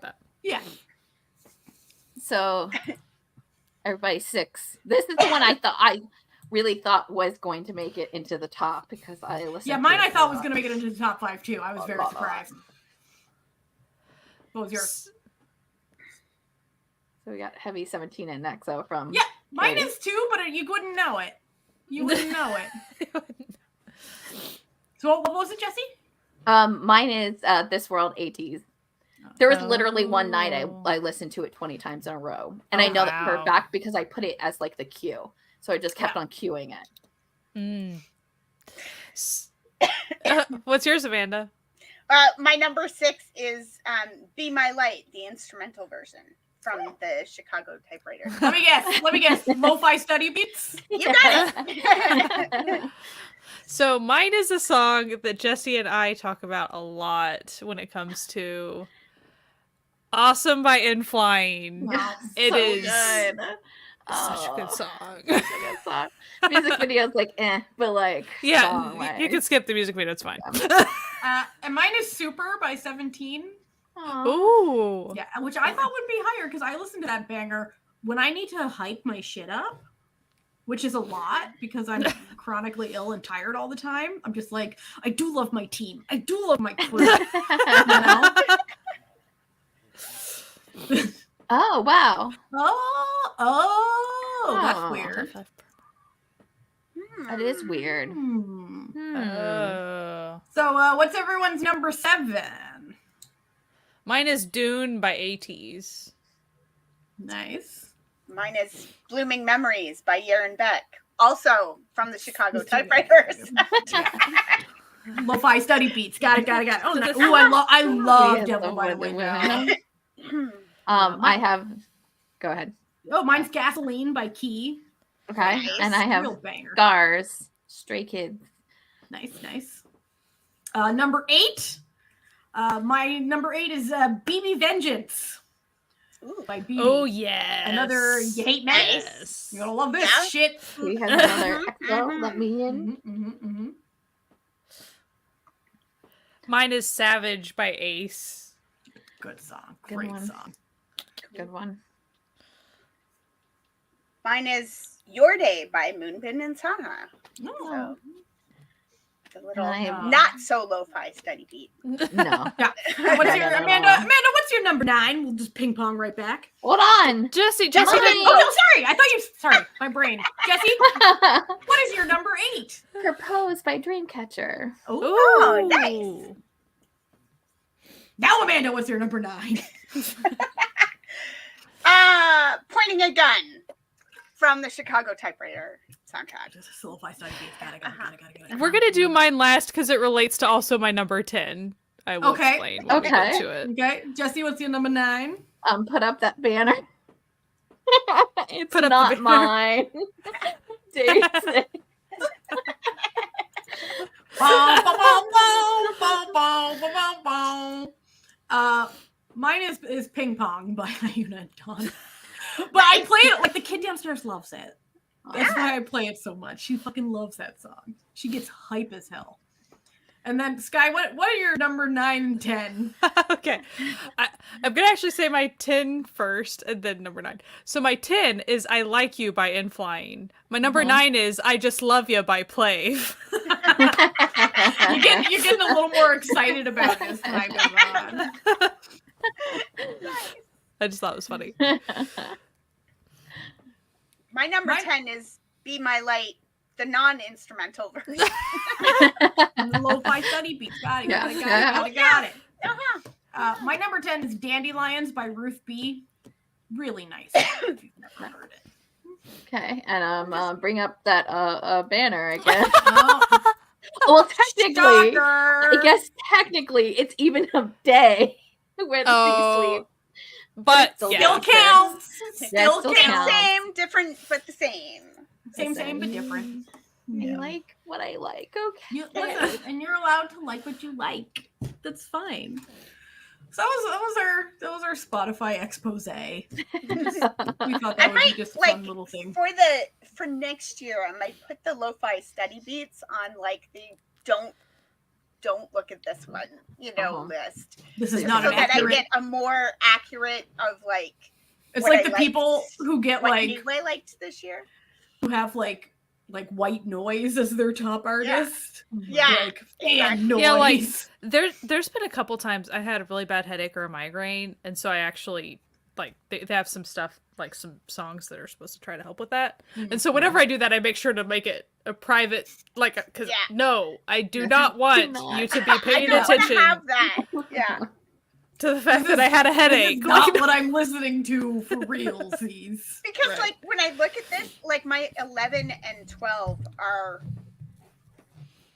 that. Yeah. So everybody 6. This is the one I really thought was going to make it into the top because I listened. Yeah, mine I thought was going to make it into the top 5 too. I was very surprised. What was yours? So we got Heavy 17 and Nexo from. Yeah, mine is too, but you wouldn't know it. You wouldn't know it. So what was it, Jesse? Mine is This World 80s. There was literally one night I listened to it 20 times in a row. And I know that for a fact because I put it as like the cue. So I just kept on cueing it. What's yours, Amanda? My number 6 is Be My Light, the instrumental version from the Chicago Typewriter. Let me guess. Lo-fi study beats? You got it. So mine is a song that Jesse and I talk about a lot when it comes to Awesome by In Flying. Wow, it so is good. Such a good song. Such a good song. Music video's like but like yeah, you can skip the music video, it's fine. And mine is Super by 17. Aww. Ooh. Yeah, which I thought would be higher because I listen to that banger when I need to hype my shit up, which is a lot because I'm chronically ill and tired all the time. I'm just like, I do love my team. I do love my crew. You know? Oh, wow. That's weird. That is weird. So, what's everyone's number 7? Mine is Dune by 80s. Nice. Mine is Blooming Memories by Yaron Beck, also from the Chicago Typewriters. Lo-fi study beats. Got it. Oh, nice. Ooh, I love Devil by the Window. I have. Go ahead. Oh, mine's Gasoline by Key. Okay, Nice. and I have Real banger. Scars, Stray Kids. Nice. Number 8. My number 8 is BB Vengeance. Ooh. By BB. Oh yeah. Another You Hate Men. Nice. You're gonna love this shit. We have another EXO, Let Me In. Mine is Savage by Ace. Good song. Good Great one. song. Good one. Mine is Your Day by Moonbin and Saha. Oh. The little Nice. not so lo-fi study beat. No. Yeah. What's your Amanda, what's your number 9? We'll just ping pong right back. Hold on. Jesse. Oh, no, sorry. I thought you. Sorry, my brain. Jesse, what is your number 8? Propose by Dreamcatcher. Oh, nice. Now, Amanda, what's your number 9? Pointing a Gun from the Chicago Typewriter soundtrack. Just a lo-fi study beat. Got it. We're gonna do mine last because it relates to also my number 10. I will explain when we get to it. Okay, Jesse, what's your number 9? Put up that banner. It's Put up not the banner. mine. Jason. Mine is Ping Pong by Ayuna and Dawn. But I play it like the kid downstairs loves it. That's why I play it so much. She fucking loves that song. She gets hype as hell. And then Sky, what are your number 9 and 10? Okay. I'm gonna actually say my 10 first and then number 9. So my 10 is I Like You by In Flying. My number 9 is I Just Love You by Plave. You're getting a little more excited about this than I was on. I just thought it was funny. My number 10 is Be My Light, the non-instrumental version. Lo-fi study beats. Got it. Uh-huh. My number 10 is Dandelions by Ruth B. Really nice. If you've never heard it. Okay, and bring up that banner, I guess. Oh, Well, technically, shocker. I guess technically it's even a day where the city sleep. But Still Still counts. Yeah, Still still counts. counts. Same, different, but the same. Same, but different. I like what I like. Okay. You listen, and you're allowed to like what you like. That's fine. So that was our Spotify expose. We thought that would be just a fun little thing. For next year, I might put the lo-fi study beats on like the don't look at this one, list. This is not an accurate. So that I get a more accurate of like. It's like the people who get what like. I liked this year. Who have like white noise as their top artist. Yeah. Like fan noise. Yeah, like there's been a couple times I had a really bad headache or a migraine, and so I actually like they have some stuff like some songs that are supposed to try to help with that. Mm-hmm. And so whenever I do that, I make sure to make it a private because no, I do not want you to be paying attention. Have that. Yeah. To the fact that I had a headache. Not what I'm listening to for realsies. Because like when I look at this, like my 11 and 12 are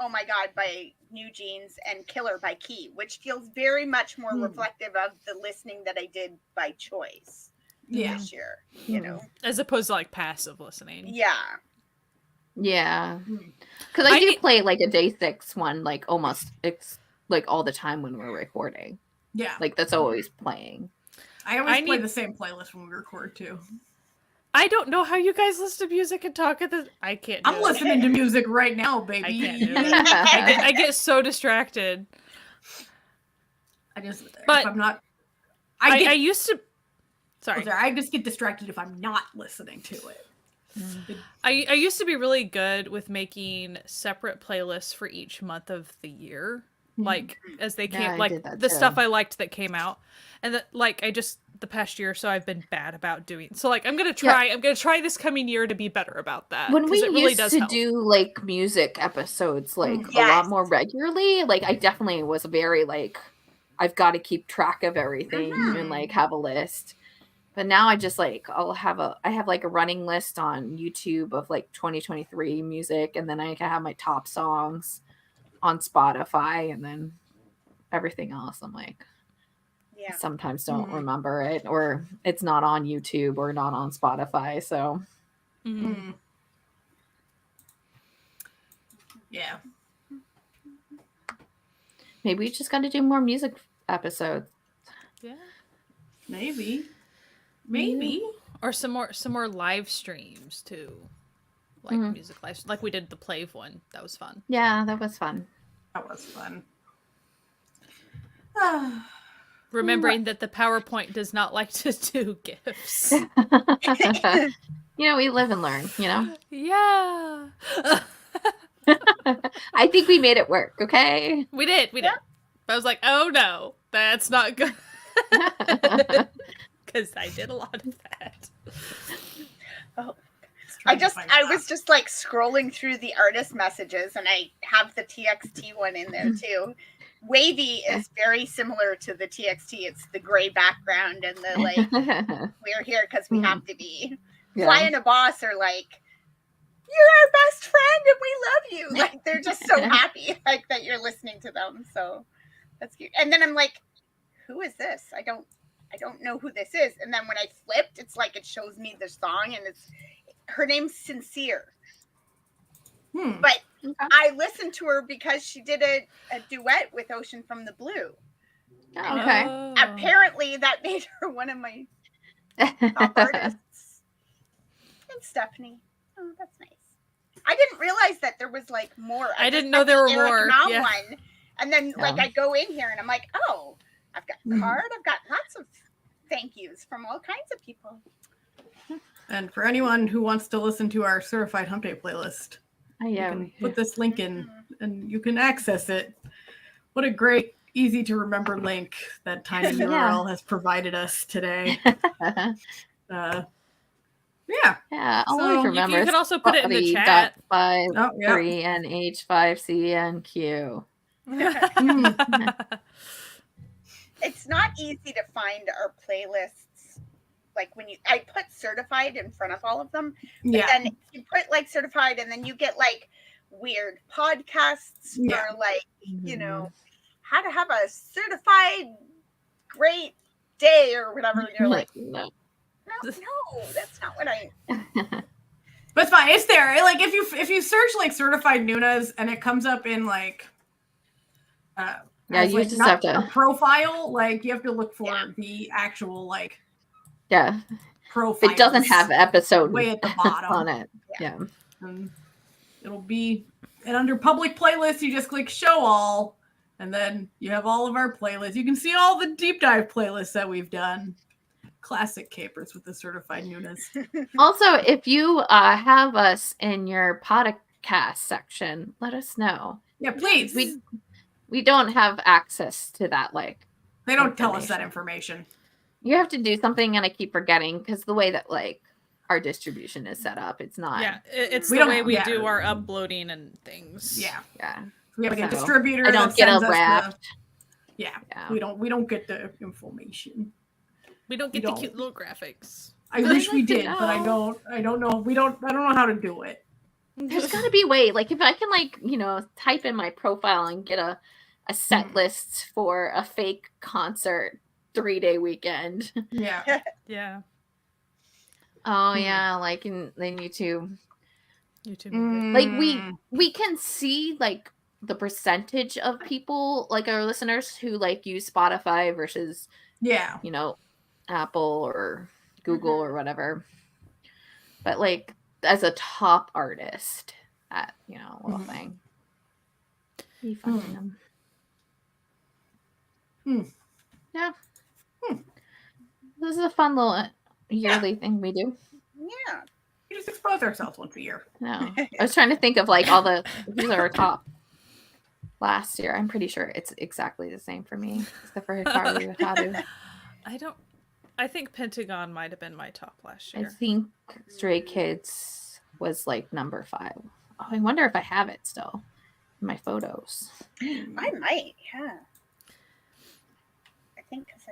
Oh My God by New Jeans and Killer by Key, which feels very much more reflective of the listening that I did by choice this year, As opposed to like passive listening. Yeah. Yeah. Because I do play like a Day 6 one like almost like all the time when we're recording. Yeah. Like that's always playing. I always play the same playlist when we record too. I don't know how you guys listen to music and talk at this. I can't do I'm listening to music right now, baby. I can't do it. I get so distracted. If I'm not... I used to... Sorry. I just get distracted if I'm not listening to it. I used to be really good with making separate playlists for each month of the year. Like as they came, like the stuff I liked that came out, and that like the past year or so I've been bad about doing. So like I'm gonna try this coming year to be better about that. When we really used to do like music episodes like a lot more regularly, like I definitely was very like I've got to keep track of everything and like have a list. But now I just like I have like a running list on YouTube of like 2023 music, and then I have my top songs on Spotify, and then everything else I'm like sometimes don't remember it, or it's not on YouTube or not on Spotify, so yeah, maybe we just got to do more music episodes. Maybe or some more live streams too, like music live, like we did the Plave one. That was fun. Yeah, that was fun. Remembering that the PowerPoint does not like to do GIFs. We live and learn, Yeah. I think we made it work, okay? We did. I was like, oh no, that's not good. Because I did a lot of that. Oh. I was just like scrolling through the artist messages, and I have the TXT one in there too. Wavy is very similar to the TXT. It's the gray background and the like, we're here because we have to be. Yeah. Fly and a Boss are like, you're our best friend and we love you. Like they're just so happy like that you're listening to them. So that's cute. And then I'm like, who is this? I don't know who this is. And then when I flipped, it's like it shows me the song, and her name's Sincere. But I listened to her because she did a duet with Ocean from the Blue. Oh, okay. Apparently that made her one of my top artists. And Stephanie. Oh, that's nice. I didn't realize that there was like more. I didn't know there were more. Yeah. One. And then like I go in here and I'm like, oh, I've got card. I've got lots of thank yous from all kinds of people. And for anyone who wants to listen to our Certified Hump Day playlist, you can put this link in and you can access it. What a great, easy to remember link that Tiny URL has provided us today. Yeah, always remember. You can also put it in the chat. 5-3-NH-5-CNQ. It's not easy to find our playlists like when I put certified in front of all of them. Yeah. And you put like certified, and then you get like weird podcasts for like, you know, how to have a certified great day or whatever. And you're like, no, that's not what I. But it's fine. It's there. Like if you search like certified Noonas and it comes up in like. You just have to profile. Like you have to look for the actual like. Yeah. Profile. It doesn't have episode way at the bottom on it. Yeah. And it'll be under public playlists. You just click show all, and then you have all of our playlists. You can see all the deep dive playlists that we've done. Classic capers with the certified Noonas. Also, if you have us in your podcast section, let us know. Yeah, please. We don't have access to that. Like they don't tell us that information. You have to do something, and I keep forgetting because the way that like our distribution is set up, it's not. Yeah, it's the way we do our uploading and things. Yeah. We have like a distributor. I don't get a wrap. Yeah, we don't get the information. We don't get the cute little graphics. I wish we did, but I don't know. I don't know how to do it. There's got to be a way. Like if I can like, type in my profile and get a set list for a fake concert 3-day weekend. Yeah. Yeah. Oh yeah, like in YouTube. Like we can see like the percentage of people, like our listeners, who like use Spotify versus Apple or Google or whatever. But like as a top artist, that little thing. Be fun. Yeah. This is a fun little yearly thing we do. Yeah. We just expose ourselves once a year. No. I was trying to think of like who's our top last year. I'm pretty sure it's exactly the same for me, except for Hikaru Hatadu. I think Pentagon might have been my top last year. I think Stray Kids was like number 5. Oh, I wonder if I have it still in my photos. I might, yeah. I think because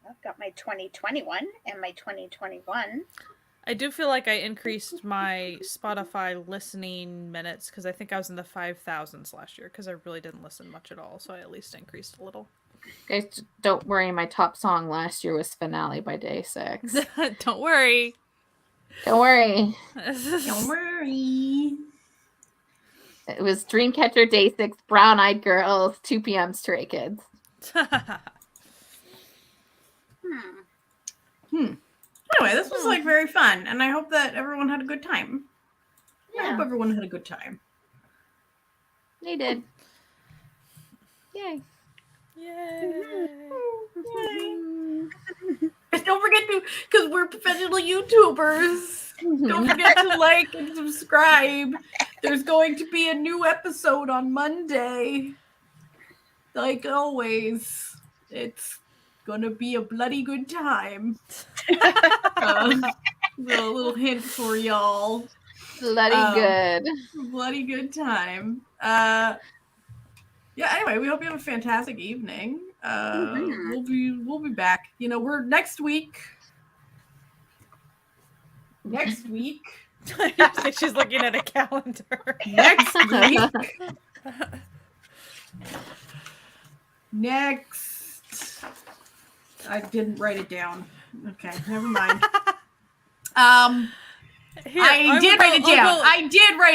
I've got my 2021 and my 2021. I do feel like I increased my Spotify listening minutes because I think I was in the 5,000s last year because I really didn't listen much at all. So I at least increased a little. Guys, don't worry. My top song last year was Finale by Day 6. Don't worry. Don't worry. Don't worry. It was Dreamcatcher, Day 6, Brown Eyed Girls, 2 PM Stray Kids. Anyway, this was like very fun, and I hope that everyone had a good time. Yeah. I hope everyone had a good time. They did. Yay. Yay. Don't forget to, because we're professional YouTubers, don't forget to like and subscribe. There's going to be a new episode on Monday. Like always, it's gonna be a bloody good time. A little hint for y'all. Bloody good. Bloody good time. Anyway, we hope you have a fantastic evening. We'll be back. We're next week. She's looking at a calendar. Next week. I didn't write it down. Okay, never mind. I did write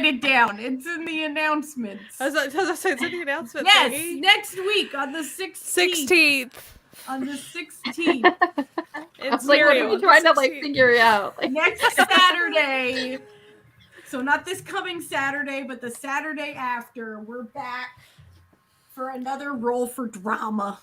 it down. It's in the announcements. As I said, it's in the announcements. Yes, next week on the 16th. On the 16th. It's like, what are we trying to figure out? Next Saturday. So not this coming Saturday, but the Saturday after, we're back for another Roll for Drama.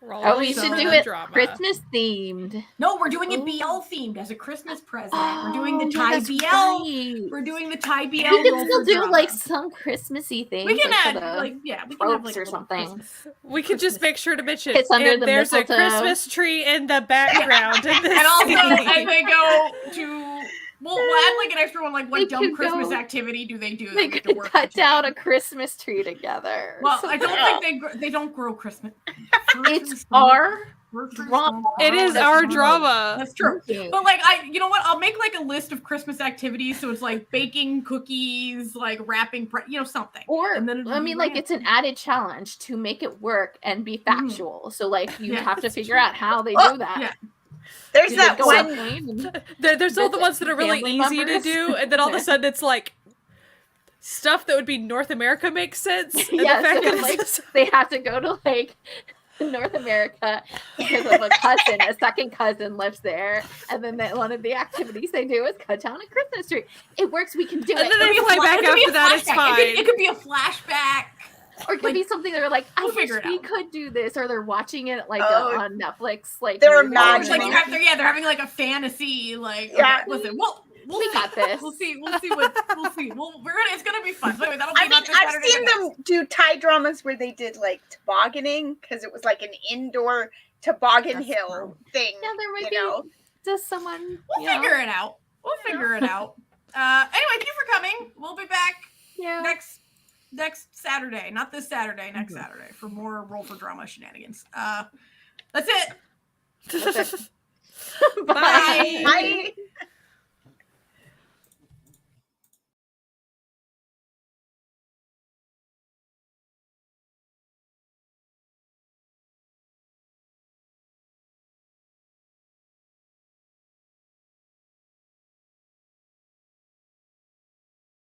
We should do it Christmas themed. No, we're doing it BL themed as a Christmas present. We're doing the Thai BL. Right. We're doing the Thai BL. We can still do like some Christmassy things. We can add we can have or something. We could just make sure to mention there's a Christmas tree in the background. And also, as they go to. We'll add like an extra one, like what dumb Christmas activity do they do? They could cut down a Christmas tree together. Well, I don't think they don't grow Christmas. It's our drama. It is our drama. That's true. But like, you know what? I'll make like a list of Christmas activities. So it's like baking cookies, like wrapping, something. Or and then I mean, like it's an added challenge to make it work and be factual. So like you have to figure out how they do that. Yeah. There's that one. There's all the ones that are really easy to do, and then all of a sudden it's like stuff that would be North America makes sense. Yeah, so like, they have to go to like North America because of a second cousin lives there, and then one of the activities they do is cut down a Christmas tree. It works. We can do it. And then they fly back after that. It's fine. It could be a flashback. Or it could be something that they're like, I wish we could do this, or they're watching it like on Netflix. Like they're imagining. Like they're having like a fantasy. Like, okay, listen, we got this. We'll see. We'll see. It's gonna be fun. Anyway, I've seen them do Thai dramas where they did like tobogganing because it was like an indoor toboggan hill thing. Yeah, there might be. Does someone? We'll figure it out. Anyway, thank you for coming. We'll be back. Yeah. Next Saturday, not this Saturday, next Saturday for more Roll for Drama shenanigans. That's it. Bye. Bye.